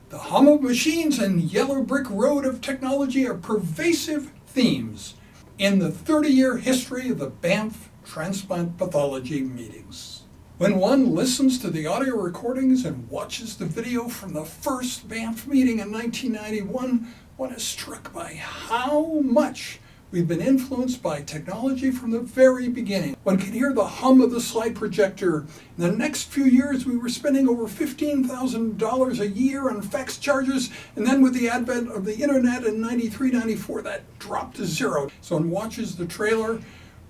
The hum of machines and yellow brick road of technology are pervasive themes in the 30-year history of the Banff Transplant Pathology meetings. When one listens to the audio recordings and watches the video from the first Banff meeting in 1991, one is struck by how much we've been influenced by technology from the very beginning. One can hear the hum of the slide projector. In the next few years, we were spending over $15,000 a year on fax charges, and then with the advent of the internet in 93, 94, that dropped to zero. So one watches the trailer,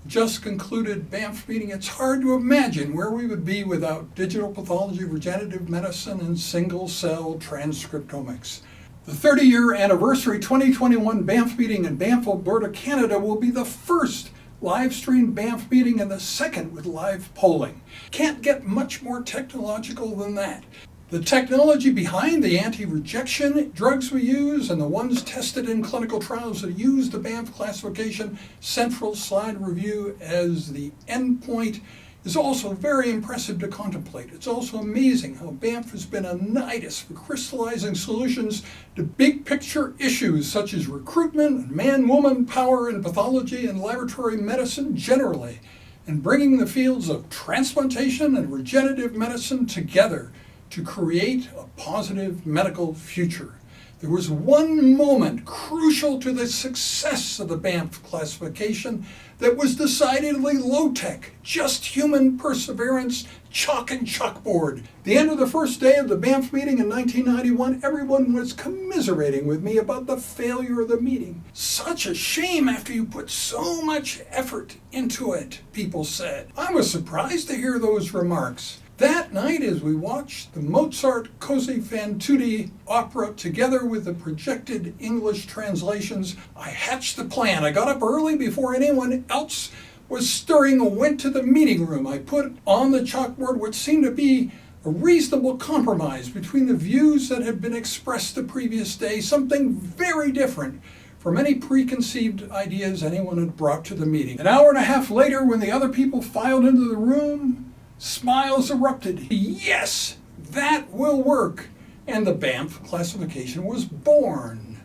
just concluded Banff meeting. It's hard to imagine where we would be without digital pathology, regenerative medicine, and single-cell transcriptomics. The 30-year anniversary 2021 Banff meeting in Banff, Alberta, Canada will be the first live-streamed Banff meeting and the second with live polling. Can't get much more technological than that. The technology behind the anti-rejection drugs we use and the ones tested in clinical trials that use the Banff classification central slide review as the endpoint is also very impressive to contemplate. It's also amazing how Banff has been a nidus for crystallizing solutions to big picture issues such as recruitment, man-woman power in pathology and laboratory medicine generally, and bringing the fields of transplantation and regenerative medicine together to create a positive medical future. There was one moment crucial to the success of the Banff classification that was decidedly low-tech, just human perseverance, chalk and chalkboard. The end of the first day of the Banff meeting in 1991, everyone was commiserating with me about the failure of the meeting. Such a shame after you put so much effort into it, people said. I was surprised to hear those remarks. That night, as we watched the Mozart Così fan tutti opera together with the projected English translations, I hatched the plan. I got up early before anyone else was stirring and went to the meeting room. I put on the chalkboard what seemed to be a reasonable compromise between the views that had been expressed the previous day, something very different from any preconceived ideas anyone had brought to the meeting. An hour and a half later, when the other people filed into the room, smiles erupted. Yes, that will work. And the Banff classification was born.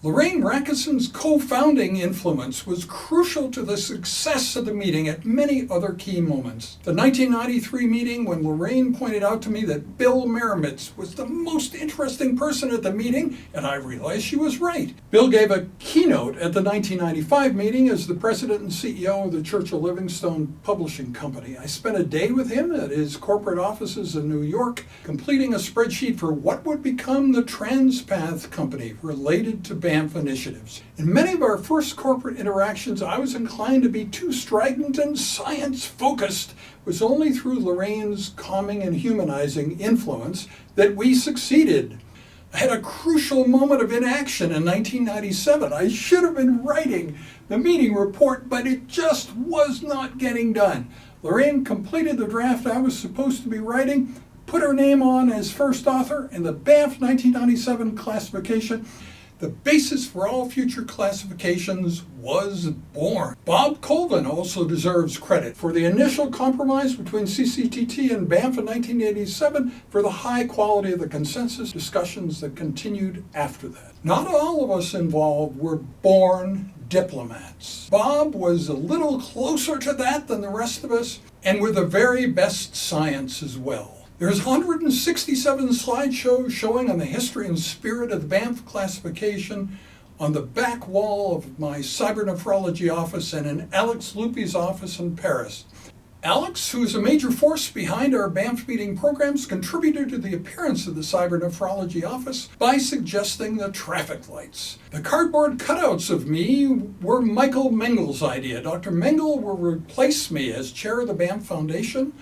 Lorraine Racusen's co-founding influence was crucial to the success of the meeting at many other key moments. The 1993 meeting, when Lorraine pointed out to me that Bill Maramitz was the most interesting person at the meeting, and I realized she was right. Bill gave a keynote at the 1995 meeting as the president and CEO of the Churchill Livingstone Publishing Company. I spent a day with him at his corporate offices in New York, completing a spreadsheet for what would become the Transplant company related to Banff initiatives. In many of our first corporate interactions, I was inclined to be too strident and science-focused. It was only through Lorraine's calming and humanizing influence that we succeeded. I had a crucial moment of inaction in 1997. I should have been writing the meeting report, but it just was not getting done. Lorraine completed the draft I was supposed to be writing, put her name on as first author, and the Banff 1997 classification, the basis for all future classifications, was born. Bob Colvin also deserves credit for the initial compromise between CCTT and Banff in 1987 for the high quality of the consensus discussions that continued after that. Not all of us involved were born diplomats. Bob was a little closer to that than the rest of us, and with the very best science as well. There's 167 slideshows showing on the history and spirit of the Banff classification on the back wall of my cybernephrology office and in Alex Lupi's office in Paris. Alex, who is a major force behind our Banff meeting programs, contributed to the appearance of the cybernephrology office by suggesting the traffic lights. The cardboard cutouts of me were Michael Mengel's idea. Dr. Mengel will replace me as chair of the Banff Foundation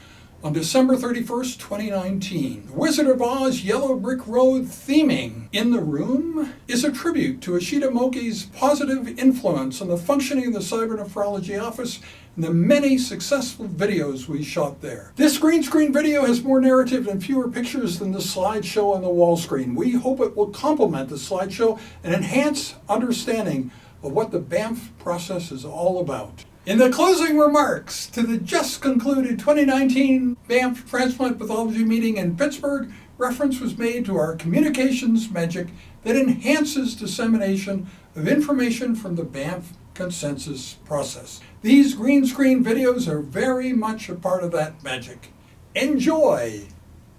on December 31st, 2019. The Wizard of Oz Yellow Brick Road theming in the room is a tribute to Ashita Moki's positive influence on the functioning of the cybernephrology office and the many successful videos we shot there. This green screen video has more narrative and fewer pictures than the slideshow on the wall screen. We hope it will complement the slideshow and enhance understanding of what the Banff process is all about. In the closing remarks to the just concluded 2019 Banff Transplant Pathology meeting in Pittsburgh, reference was made to our communications magic that enhances dissemination of information from the Banff consensus process. These green screen videos are very much a part of that magic. Enjoy!